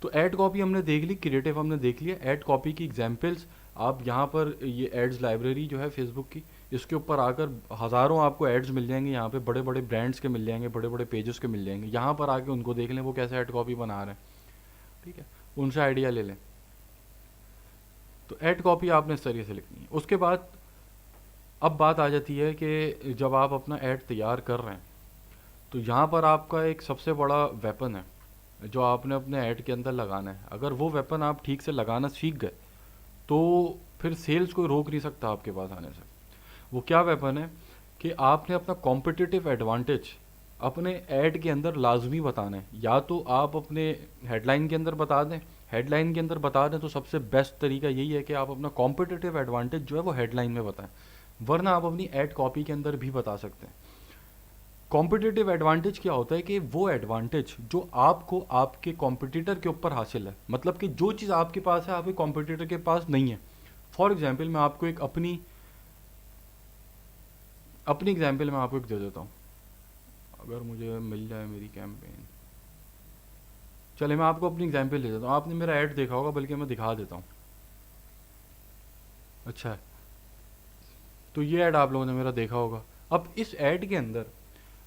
तो ऐड कॉपी हमने देख ली, क्रिएटिव हमने देख लिया। ऐड कॉपी की एग्जांपल्स आप यहाँ पर, ये एड्स लाइब्रेरी जो है फेसबुक की, इसके ऊपर आकर हज़ारों आपको एड्स मिल जाएंगे। यहाँ पे बड़े बड़े ब्रांड्स के मिल जाएंगे, बड़े बड़े पेजेस के मिल जाएंगे। यहाँ पर आके उनको देख लें वो कैसे ऐड कॉपी बना रहे हैं। ठीक है, उनसे आइडिया ले लें। तो ऐड कॉपी आपने इस तरीके से लिखनी है। उसके बाद अब बात आ जाती है कि जब आप अपना ऐड तैयार कर रहे हैं तो यहाँ पर आपका एक सबसे बड़ा वेपन है जो आपने अपने ऐड के अंदर लगाना है। अगर वो वेपन आप ठीक से लगाना सीख गए तो फिर सेल्स कोई रोक नहीं सकता आपके पास आने से। वो क्या वेपन है कि आपने अपना कॉम्पिटिटिव एडवांटेज अपने ऐड के अंदर लाजमी बताना है। या तो आप अपने हेडलाइन के अंदर बता दें, हेडलाइन के अंदर बता दें तो सबसे बेस्ट तरीका यही है कि आप अपना कॉम्पिटिटिव एडवांटेज जो है वो हेडलाइन में बताएं, वरना आप अपनी ऐड कॉपी के अंदर भी बता सकते हैं। कॉम्पिटिटिव एडवांटेज क्या होता है कि वो एडवांटेज जो आपको आपके कॉम्पिटिटर के ऊपर हासिल है, मतलब कि जो चीज़ आपके पास है आपके कॉम्पिटिटर के पास नहीं है। फॉर एग्जाम्पल मैं आपको एक अपनी एग्जाम्पल मैं आपको एक दे देता हूँ, अगर मुझे मिल जाए मेरी कैंपेन। चले मैं आपको अपनी एग्जाम्पल दे देता हूँ। आपने मेरा ऐड देखा होगा, बल्कि मैं दिखा देता हूँ। अच्छा, तो ये ऐड आप लोगों ने मेरा देखा होगा। अब इस ऐड के अंदर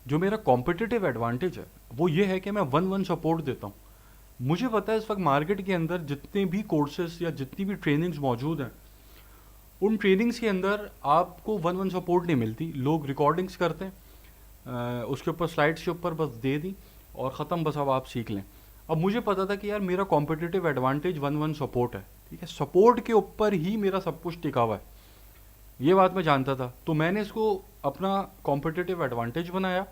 जो मेरा कॉम्पिटिटिव एडवांटेज है वो ये है कि मैं वन वन सपोर्ट देता हूँ। मुझे पता है इस वक्त मार्केट के अंदर जितने भी कोर्सेज या जितनी भी ट्रेनिंग्स मौजूद हैं, उन ट्रेनिंग्स के अंदर आपको वन वन सपोर्ट नहीं मिलती। लोग रिकॉर्डिंग्स करते हैं, उसके ऊपर स्लाइड्स के ऊपर बस दे दी और ख़त्म, बस अब आप सीख लें। अब मुझे पता था कि यार मेरा competitive advantage one one support है, ठीक है, सपोर्ट के ऊपर ही मेरा सब कुछ टिका हुआ है, ये बात मैं जानता था। तो मैंने इसको अपना कॉम्पिटिटिव एडवांटेज बनाया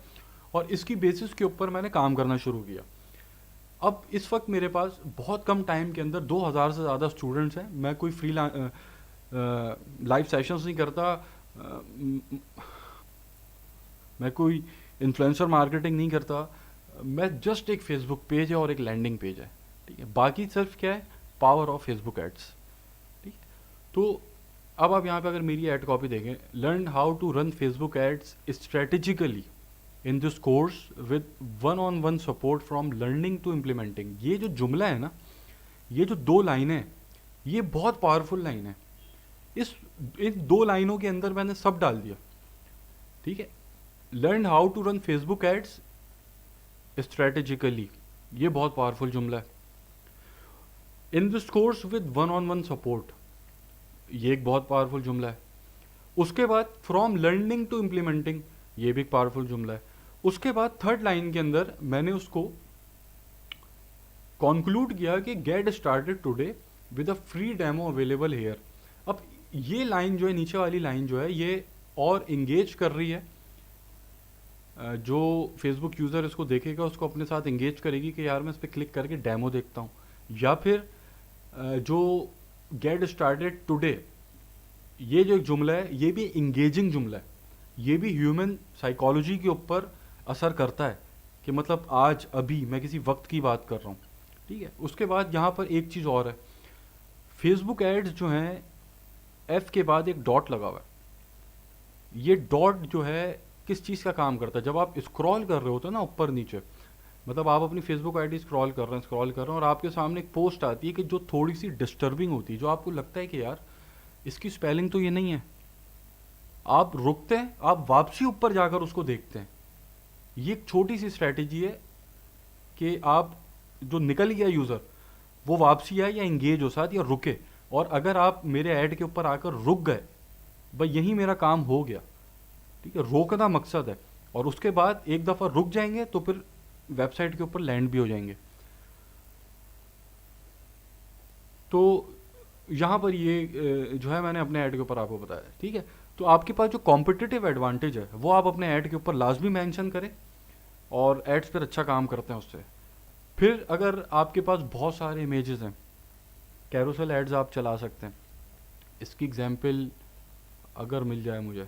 और इसकी बेसिस के ऊपर मैंने काम करना शुरू किया। अब इस वक्त मेरे पास बहुत कम टाइम के अंदर 2000 से ज़्यादा स्टूडेंट्स हैं। मैं कोई फ्री लाइव सेशंस नहीं करता, मैं कोई इन्फ्लुएंसर मार्केटिंग नहीं करता, मैं जस्ट एक फेसबुक पेज है और एक लैंडिंग पेज है, ठीक है। बाकी सिर्फ क्या है, पावर ऑफ फेसबुक एड्स, ठीक। तो अब आप यहाँ पे अगर मेरी एड कॉपी देखें, learn how to run Facebook ads strategically in this course with one on one support from learning to implementing. ये जो जुमला है ना, ये जो 2 लाइनें हैं, ये बहुत पावरफुल लाइन है। इन 2 लाइनों के अंदर मैंने सब डाल दिया, ठीक है। Learn how to run Facebook ads strategically, ये बहुत पावरफुल जुमला है। In this course with one on one support, ये एक बहुत पावरफुल जुमला है। उसके बाद फ्रॉम लर्निंग टू इम्प्लीमेंटिंग, ये भी एक पावरफुल जुमला है। उसके बाद थर्ड लाइन के अंदर मैंने उसको कॉन्क्लूड किया कि get started today with a free demo available hair. अब ये लाइन जो है, नीचे वाली लाइन जो है, ये और इंगेज कर रही है। जो फेसबुक यूज़र इसको देखेगा उसको अपने साथ इंगेज करेगी कि यार मैं इस पर क्लिक करके डेमो देखता हूँ। या फिर जो गेट स्टार्टेड टुडे, ये जो एक जुमला है, ये भी इंगेजिंग जुमला है, ये भी ह्यूमन साइकोलॉजी के ऊपर असर करता है कि मतलब आज अभी मैं किसी वक्त की बात कर रहा हूँ, ठीक है। उसके बाद यहाँ पर एक चीज़ और है, फेसबुक एड्स जो हैं, एफ के बाद एक डॉट लगा हुआ है। ये डॉट जो है किस चीज़ का काम करता है, जब आप स्क्रॉल कर रहे होते हैं ना ऊपर नीचे, मतलब आप अपनी फेसबुक आईडी स्क्रॉल कर रहे हैं और आपके सामने एक पोस्ट आती है कि जो थोड़ी सी डिस्टर्बिंग होती है, जो आपको लगता है कि यार इसकी स्पेलिंग तो ये नहीं है, आप रुकते हैं, आप वापसी ऊपर जाकर उसको देखते हैं। ये एक छोटी सी स्ट्रैटेजी है कि आप जो निकल गया यूज़र, वो वापसी आए या इंगेज हो साथ या रुके। और अगर आप मेरे ऐड के ऊपर आकर रुक गए, भाई यही मेरा काम हो गया, ठीक है। रोकना मकसद है, और उसके बाद एक दफ़ा रुक जाएंगे तो फिर वेबसाइट के ऊपर लैंड भी हो जाएंगे। तो यहाँ पर ये जो है मैंने अपने ऐड के ऊपर आपको बताया, ठीक है। तो आपके पास जो कॉम्पिटिटिव एडवांटेज है वो आप अपने ऐड के ऊपर लाजमी मेंशन करें, और एड्स पर अच्छा काम करते हैं उससे। फिर अगर आपके पास बहुत सारे इमेजेस हैं, कैरोसेल एड्स आप चला सकते हैं। इसकी एग्जांपल अगर मिल जाए मुझे,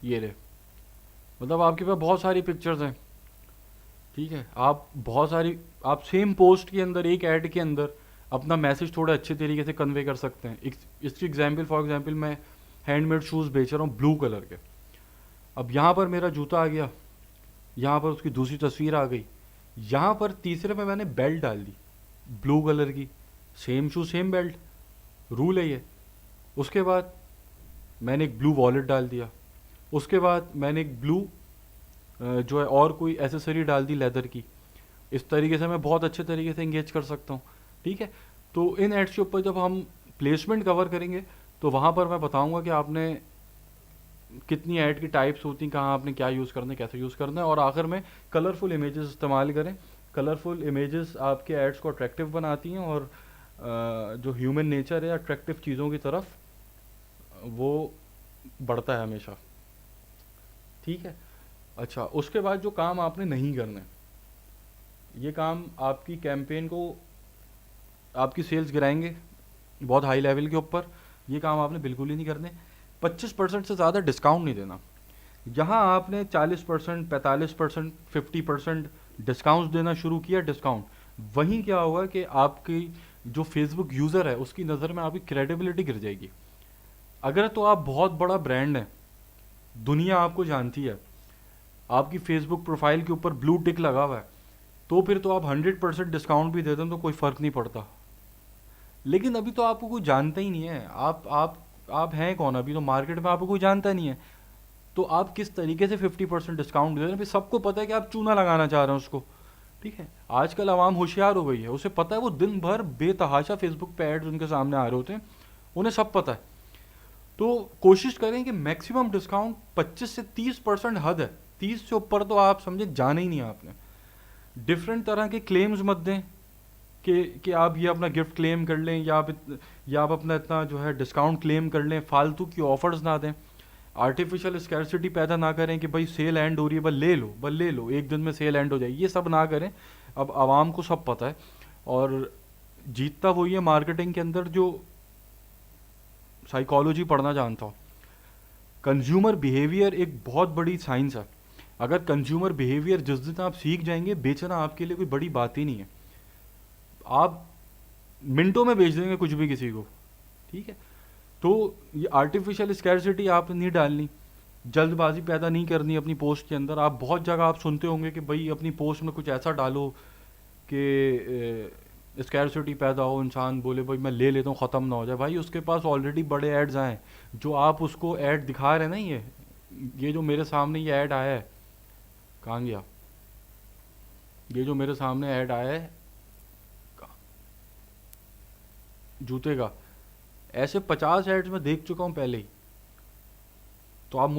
ये रहे, मतलब आपके पास बहुत सारी पिक्चर्स हैं, ठीक है। आप बहुत सारी, आप सेम पोस्ट के अंदर, एक ऐड के अंदर अपना मैसेज थोड़ा अच्छे तरीके से कन्वे कर सकते हैं। इसकी एग्जांपल, फॉर एग्जांपल मैं हैंडमेड शूज़ बेच रहा हूँ ब्लू कलर के। अब यहाँ पर मेरा जूता आ गया, यहाँ पर उसकी दूसरी तस्वीर आ गई, यहाँ पर तीसरे में मैंने बेल्ट डाल दी ब्लू कलर की, सेम शू सेम बेल्ट, रूल है ये। उसके बाद मैंने एक ब्लू वॉलेट डाल दिया, उसके बाद मैंने एक ब्लू जो है और कोई एसेसरी डाल दी लेदर की। इस तरीके से मैं बहुत अच्छे तरीके से इंगेज कर सकता हूँ, ठीक है। तो इन एड्स के ऊपर जब हम प्लेसमेंट कवर करेंगे तो वहाँ पर मैं बताऊँगा कि आपने कितनी ऐड की टाइप्स होती हैं, कहाँ आपने क्या यूज़ करना है, कैसे यूज़ करना है, और आखिर में कलरफुल इमेजेस इस्तेमाल करें। कलरफुल इमेजेस आपके एड्स को अट्रैक्टिव बनाती हैं, और जो ह्यूमन नेचर है अट्रैक्टिव चीज़ों की तरफ, वो बढ़ता है हमेशा, ठीक है। अच्छा, उसके बाद जो काम आपने नहीं करना है, ये काम आपकी कैंपेन को, आपकी सेल्स गिराएंगे बहुत हाई लेवल के ऊपर। ये काम आपने बिल्कुल ही नहीं करने। 25% से ज़्यादा डिस्काउंट नहीं देना। जहाँ आपने 40%, 45%, 50% डिस्काउंट देना शुरू किया, डिस्काउंट, वहीं क्या होगा कि आपकी जो फेसबुक यूज़र है उसकी नज़र में आपकी क्रेडिबिलिटी गिर जाएगी। अगर तो आप बहुत बड़ा ब्रांड है, दुनिया आपको जानती है, आपकी फेसबुक प्रोफाइल के ऊपर ब्लू टिक लगा हुआ है, तो फिर तो आप 100% डिस्काउंट भी दे दें तो कोई फ़र्क नहीं पड़ता। लेकिन अभी तो आपको कोई जानता ही नहीं है, आप हैं कौन, अभी तो मार्केट में आपको कोई जानता नहीं है। तो आप किस तरीके से 50% डिस्काउंट दे रहे हैं, अभी सबको पता है कि आप चूना लगाना चाह रहे हैं उसको। ठीक है, आजकल आवाम होशियार हो गई है, उसे पता है वो दिन भर बेतहाशा फेसबुक पे एड्स उनके सामने आ रहे होते हैं, उन्हें सब पता है। तो कोशिश करें कि मैक्सिमम डिस्काउंट 25 से 30% हद है, 30 से ऊपर तो आप समझे जाना ही नहीं है आपने। डिफरेंट तरह के क्लेम्स मत दें कि आप ये अपना गिफ्ट क्लेम कर लें, या आप अपना इतना जो है डिस्काउंट क्लेम कर लें, फालतू की ऑफर्स ना दें। आर्टिफिशियल स्कैरसिटी पैदा ना करें कि भाई सेल एंड हो रही है, बस ले लो, एक दिन में सेल एंड हो जाएगी, ये सब ना करें। अब आवाम को सब पता है, और जीतता वही है मार्केटिंग के अंदर जो साइकोलॉजी पढ़ना जानता हो। कंज्यूमर बिहेवियर एक बहुत बड़ी साइंस है। अगर कंज्यूमर बिहेवियर जिस दिन आप सीख जाएंगे, बेचना आपके लिए कोई बड़ी बात ही नहीं है, आप मिनटों में बेच देंगे कुछ भी किसी को। ठीक है, तो ये आर्टिफिशियल स्कैरसिटी आप नहीं डालनी, जल्दबाजी पैदा नहीं करनी अपनी पोस्ट के अंदर। आप बहुत जगह आप सुनते होंगे कि भाई अपनी पोस्ट में कुछ ऐसा डालो कि स्कैरसिटी पैदा हो, इंसान बोले भाई मैं ले लेता हूँ, ख़त्म ना हो जाए। भाई उसके पास ऑलरेडी बड़े एड्स आए हैं, जो आप उसको ऐड दिखा रहे हैं ना, ये जो मेरे सामने ये ऐड आया है, कहाँ गया, ये जो मेरे सामने ऐड आया है जूते का, ऐसे 50 एड्स मैं देख चुका हूँ पहले ही। तो आप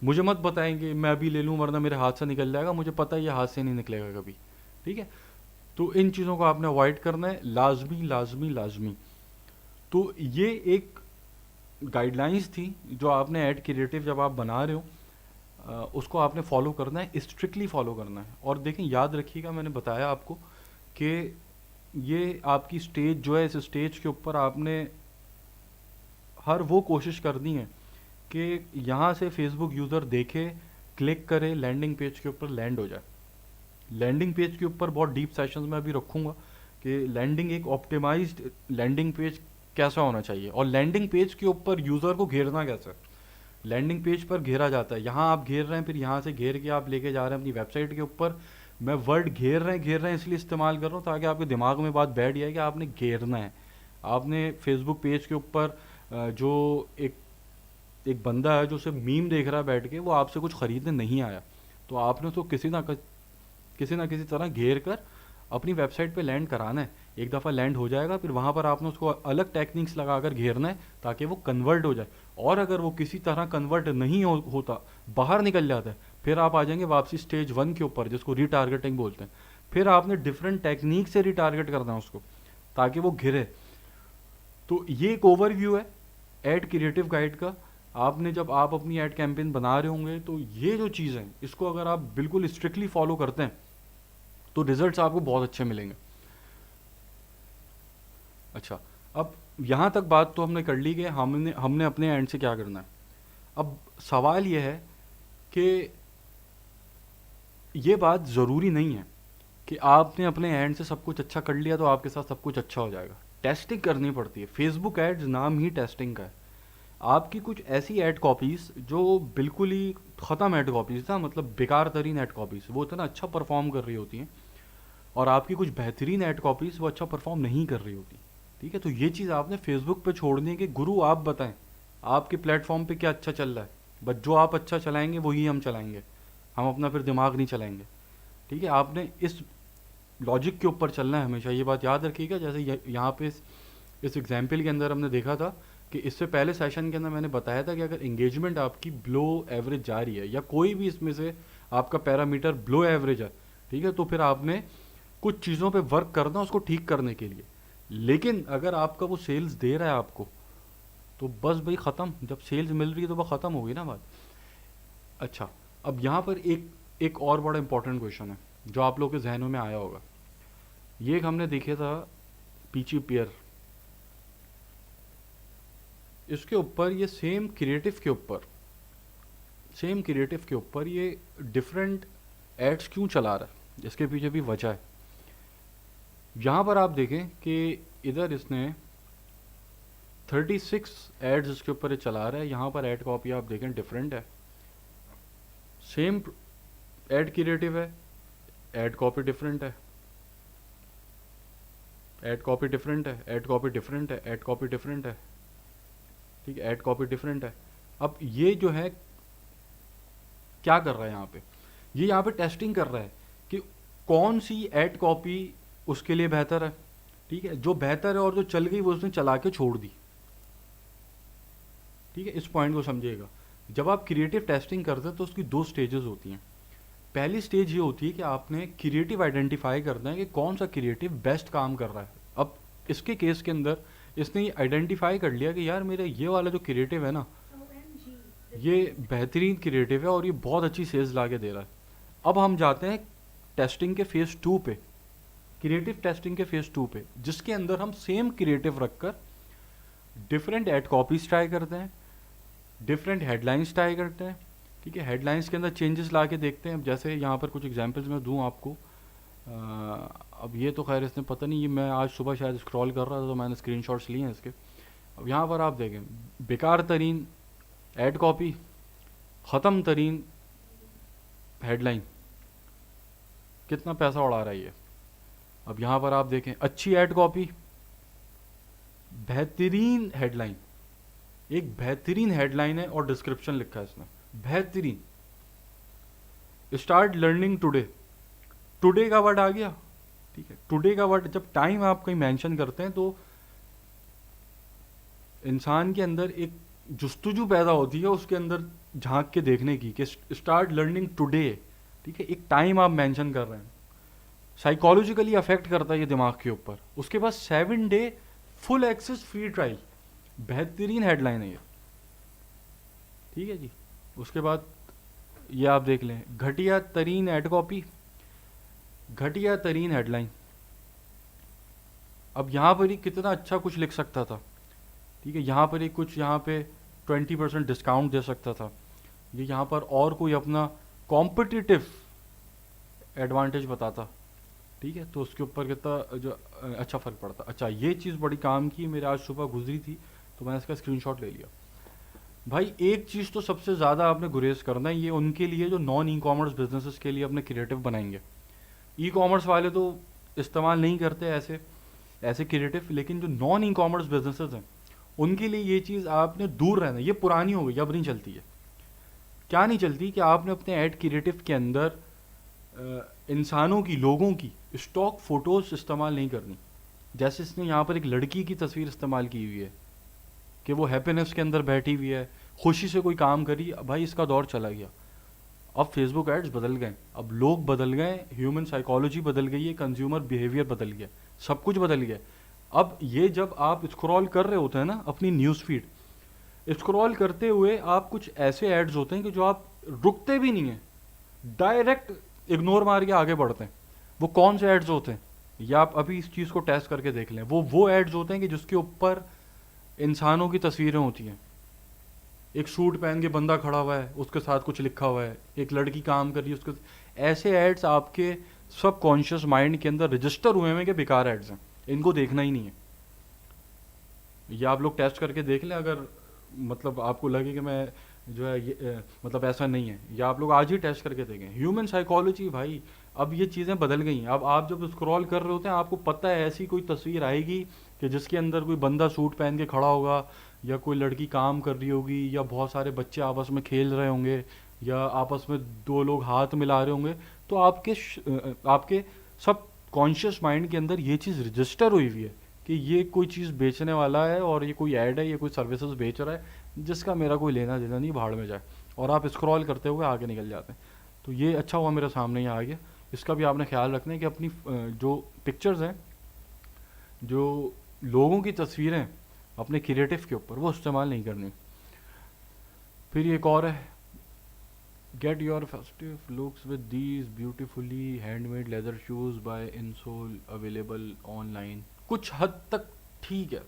मुझे मत बताएंगे मैं अभी ले लूँ वरना मेरे हाथ से निकल जाएगा, मुझे पता है ये हाथ से नहीं निकलेगा कभी। ठीक है, तो इन चीज़ों को आपने अवॉइड करना है, लाजमी लाजमी लाजमी। तो ये एक गाइडलाइंस थी जो आपने ऐड क्रिएटिव जब आप बना रहे हो, उसको आपने फॉलो करना है, स्ट्रिक्टली फॉलो करना है। और देखें, याद रखिएगा, मैंने बताया आपको कि ये आपकी स्टेज जो है, इस स्टेज के ऊपर आपने हर वो कोशिश करनी है कि यहाँ से फेसबुक यूज़र देखे, क्लिक करे, लैंडिंग पेज के ऊपर लैंड हो जाए। लैंडिंग पेज के ऊपर बहुत डीप सेशंस में अभी रखूँगा कि लैंडिंग एक ऑप्टिमाइज्ड लैंडिंग पेज कैसा होना चाहिए, और लैंडिंग पेज के ऊपर यूज़र को घेरना कैसे। लैंडिंग पेज पर घेरा जाता है, यहाँ आप घेर रहे हैं, फिर यहाँ से घेर के आप लेके जा रहे हैं अपनी वेबसाइट के ऊपर। मैं वर्ड घेर रहे हैं इसलिए इस्तेमाल कर रहा हूँ ताकि आपके दिमाग में बात बैठ जाए कि आपने घेरना है। आपने फेसबुक पेज के ऊपर जो एक एक बंदा है जो सिर्फ मीम देख रहा है बैठ के, वो आपसे कुछ खरीदने नहीं आया, तो आपने तो किसी ना किसी तरह घेर कर अपनी वेबसाइट पे लैंड कराना है। एक दफ़ा लैंड हो जाएगा, फिर वहाँ पर आपने उसको अलग टेक्निक्स लगाकर घेरना है ताकि वो कन्वर्ट हो जाए। और अगर वो किसी तरह कन्वर्ट नहीं होता, बाहर निकल जाता है, फिर आप आ जाएंगे वापसी स्टेज 1 के ऊपर, जिसको रीटारगेटिंग बोलते हैं। फिर आपने डिफरेंट टेक्निक से रीटारगेट करना है उसको ताकि वो घिरे। तो ये एक ओवरव्यू है एड क्रिएटिव गाइड का। आपने जब आप अपनी एड कैंपेन बना रहे होंगे, तो ये जो चीज़ है, इसको अगर आप बिल्कुल स्ट्रिक्टली फॉलो करते हैं तो रिजल्ट्स आपको बहुत अच्छे मिलेंगे। अच्छा, अब यहाँ तक बात तो हमने कर ली कि हमने हमने अपने एंड से क्या करना है। अब सवाल ये है कि ये बात ज़रूरी नहीं है कि आपने अपने एंड से सब कुछ अच्छा कर लिया तो आपके साथ सब कुछ अच्छा हो जाएगा। टेस्टिंग करनी पड़ती है, फेसबुक एड्स नाम ही टेस्टिंग का है। आपकी कुछ ऐसी ऐड कॉपीज़ जो बिल्कुल ही ख़त्म ऐड कॉपीज़ था, मतलब बेकार तरीन ऐड कॉपीज़, वो इतना अच्छा परफॉर्म कर रही होती हैं, और आपकी कुछ बेहतरीन ऐड कॉपीज़ वो अच्छा परफॉर्म नहीं कर रही होती। ठीक है, तो ये चीज़ आपने फेसबुक पे छोड़नी है कि गुरु आप बताएं आपके प्लेटफॉर्म पे क्या अच्छा चल रहा है, बस जो आप अच्छा चलाएंगे वही हम चलाएंगे, हम अपना फिर दिमाग नहीं चलाएंगे। ठीक है, आपने इस लॉजिक के ऊपर चलना है हमेशा, ये बात याद रखिएगा। जैसे यहाँ पे इस एग्जाम्पल के अंदर हमने देखा था कि इससे पहले सेशन के अंदर मैंने बताया था कि अगर एंगेजमेंट आपकी ब्लो एवरेज जा रही है, या कोई भी इसमें से आपका पैरामीटर ब्लो एवरेज है, ठीक है, तो फिर आपने कुछ चीज़ों पे वर्क करना उसको ठीक करने के लिए। लेकिन अगर आपका वो सेल्स दे रहा है आपको, तो बस भाई ख़त्म, जब सेल्स मिल रही है तो वह ख़त्म हो गई ना बात। अच्छा, अब यहाँ पर एक और बड़ा इंपॉर्टेंट क्वेश्चन है जो आप लोगों के जहनों में आया होगा। ये एक हमने देखे था पीची पेयर, इसके ऊपर ये सेम क्रिएटिव के ऊपर ये डिफरेंट एड्स क्यों चला रहा है, इसके पीछे भी वजह है। यहाँ पर आप देखें कि इधर इसने 36 एड्स इसके ऊपर ये चला रहा है, यहाँ पर एड कॉपी आप देखें डिफरेंट है, सेम एड क्रिएटिव है, एड कॉपी डिफरेंट है। ऐड कॉपी डिफरेंट है, ऐड कॉपी डिफरेंट है, ऐड कॉपी डिफरेंट है, ठीक है, ऐड कॉपी डिफरेंट है। अब ये जो है क्या कर रहा है यहाँ पे, ये यहाँ पे टेस्टिंग कर रहा है कि कौन सी ऐड कॉपी उसके लिए बेहतर है, ठीक है, जो बेहतर है और जो चल गई वो उसने चला के छोड़ दी, ठीक है, इस पॉइंट को समझिएगा। जब आप क्रिएटिव टेस्टिंग करते हैं तो उसकी दो स्टेजेस होती हैं। पहली स्टेज ये होती है कि आपने क्रिएटिव आइडेंटिफाई करना है कि कौन सा क्रिएटिव बेस्ट काम कर रहा है। अब इसके केस के अंदर इसने ये आइडेंटिफाई कर लिया कि यार मेरा ये वाला जो क्रिएटिव है ना,
OMG.
ये बेहतरीन क्रिएटिव है और ये बहुत अच्छी सेल्स ला के दे रहा है। अब हम जाते हैं टेस्टिंग के फेज़ 2 पे, क्रिएटिव टेस्टिंग के फेज़ 2 पे, जिसके अंदर हम सेम क्रिएटिव रखकर डिफरेंट एड कॉपीज ट्राई करते हैं, डिफरेंट हेडलाइंस ट्राई करते हैं, ठीक है, हेडलाइंस के अंदर चेंजेस ला के देखते हैं। अब जैसे यहाँ पर कुछ एग्जांपल्स मैं दूँ आपको, अब ये तो खैर इसने पता नहीं, ये मैं आज सुबह शायद स्क्रॉल कर रहा था तो मैंने स्क्रीनशॉट्स लिए हैं इसके। अब यहाँ पर आप देखें, बेकार तरीन एड कॉपी, ख़त्म तरीन हेडलाइन, कितना पैसा उड़ा रहा है ये। अब यहाँ पर आप देखें, अच्छी एड कॉपी, बेहतरीन हेडलाइन, एक बेहतरीन हेडलाइन है और डिस्क्रिप्शन लिखा है इसमें बेहतरीन, स्टार्ट लर्निंग टुडे, टुडे का वर्ड आ गया, ठीक है, टुडे का वर्ड जब टाइम आप कहीं मेंशन करते हैं तो इंसान के अंदर एक जुस्तुजू पैदा होती है उसके अंदर झांक के देखने की कि स्टार्ट लर्निंग टुडे, ठीक है, एक टाइम आप मेंशन कर रहे हैं, साइकोलॉजिकली अफेक्ट करता है ये दिमाग के ऊपर। उसके बाद 7 day full access free trial, बेहतरीन हेडलाइन है ये, ठीक है जी। उसके बाद ये आप देख लें, घटिया तरीन एड कॉपी, घटिया तरीन हेडलाइन। अब यहाँ पर ही कितना अच्छा कुछ लिख सकता था, ठीक है, यहाँ पर ही कुछ, यहाँ पे 20% डिस्काउंट दे सकता था, ये यहाँ पर और कोई अपना कॉम्पिटिटिव एडवांटेज बताता, ठीक है, तो उसके ऊपर कितना जो अच्छा फ़र्क पड़ता। अच्छा, ये चीज़ बड़ी काम की, मेरे आज सुबह गुजरी थी तो मैंने इसका स्क्रीनशॉट ले लिया। भाई एक चीज़ तो सबसे ज़्यादा आपने गुरेज करना है, ये उनके लिए जो नॉन ई कॉमर्स बिजनेसेस के लिए अपने क्रिएटिव बनाएंगे। ई कॉमर्स वाले तो इस्तेमाल नहीं करते ऐसे ऐसे क्रिएटिव, लेकिन जो नॉन ई कॉमर्स बिजनेसेस हैं उनके लिए ये चीज़ आपने दूर रहना, ये पुरानी हो गई, अब नहीं चलती है। क्या नहीं चलती कि आपने अपने ऐड क्रिएटिव के अंदर इंसानों की, लोगों की स्टॉक फ़ोटोज़ इस्तेमाल नहीं करनी। जैसे इसने यहाँ पर एक लड़की की तस्वीर इस्तेमाल की हुई है कि वो हैप्पीनेस के अंदर बैठी हुई है, खुशी से कोई काम करी। भाई इसका दौर चला गया, अब फेसबुक एड्स बदल गए, अब लोग बदल गए, ह्यूमन साइकोलॉजी बदल गई है, कंज्यूमर बिहेवियर बदल गया, सब कुछ बदल गया। अब ये जब आप स्क्रॉल कर रहे होते हैं ना अपनी न्यूज़ फीड, स्क्रॉल करते हुए आप कुछ ऐसे एड्स होते हैं कि जो आप रुकते भी नहीं हैं, डायरेक्ट इग्नोर मार के आगे बढ़ते हैं। वो कौन से एड्स होते हैं, या आप अभी इस चीज़ को टेस्ट करके देख लें, वो एड्स होते हैं कि जिसके ऊपर इंसानों की तस्वीरें होती हैं, एक सूट पहन के बंदा खड़ा हुआ है, उसके साथ कुछ लिखा हुआ है, एक लड़की काम कर रही है उसके, ऐसे एड्स आपके सब कॉन्शियस माइंड के अंदर रजिस्टर हुए हैं कि बेकार एड्स हैं, इनको देखना ही नहीं है। ये आप लोग टेस्ट करके देख लें, अगर मतलब आपको लगे कि मैं जो है ये मतलब ऐसा नहीं है, या आप लोग आज ही टेस्ट करके देखें। ह्यूमन साइकोलॉजी भाई, अब ये चीज़ें बदल गई हैं। अब आप जब स्क्रॉल कर रहे होते हैं आपको पता है ऐसी कोई तस्वीर आएगी कि जिसके अंदर कोई बंदा सूट पहन के खड़ा होगा, या कोई लड़की काम कर रही होगी, या बहुत सारे बच्चे आपस में खेल रहे होंगे, या आपस में दो लोग हाथ मिला रहे होंगे, तो आपके सब कॉन्शियस माइंड के अंदर ये चीज़ रजिस्टर हुई हुई है कि ये कोई चीज़ बेचने वाला है और ये कोई ऐड है, ये कोई सर्विसेज बेच रहा है, जिसका मेरा कोई लेना देना नहीं, भाड़ में जाए। और आप स्क्रॉल करते हुए आगे निकल जाते हैं। तो ये अच्छा हुआ मेरे सामने ही आ गया। इसका भी आपने ख्याल रखना है कि अपनी जो पिक्चर्स हैं, जो लोगों की तस्वीरें अपने क्रिएटिव के ऊपर, वो इस्तेमाल नहीं करनी। फिर एक और है, get your festive looks with these beautifully handmade leather shoes by Insole available online. कुछ हद तक ठीक है,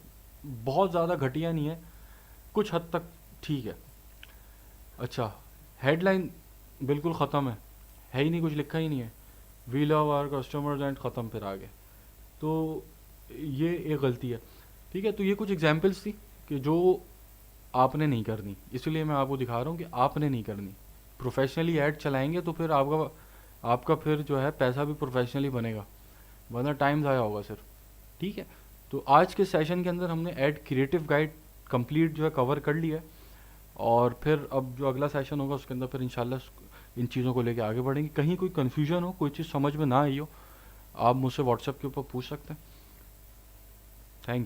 बहुत ज़्यादा घटिया नहीं है, कुछ हद तक ठीक है। अच्छा, हेडलाइन बिल्कुल ख़त्म है ही नहीं, कुछ लिखा ही नहीं है, we love our customers and ख़त्म, फिर आगे। तो ये एक गलती है, ठीक है। तो ये कुछ एग्जांपल्स थी कि जो आपने नहीं करनी, इसलिए मैं आपको दिखा रहा हूँ कि आपने नहीं करनी। प्रोफेशनली ऐड चलाएंगे तो फिर आपका फिर जो है पैसा भी प्रोफेशनली बनेगा, वरना टाइम ज़ाया होगा सिर्फ। ठीक है, तो आज के सेशन के अंदर हमने ऐड क्रिएटिव गाइड कंप्लीट जो है कवर कर लिया है, और फिर अब जो अगला सेशन होगा उसके अंदर फिर इंशाल्लाह इन चीज़ों को लेके आगे बढ़ेंगे। कहीं कोई कन्फ्यूजन हो, कोई चीज़ समझ में ना आई हो, आप मुझसे व्हाट्सएप के ऊपर पूछ सकते हैं। Thank you.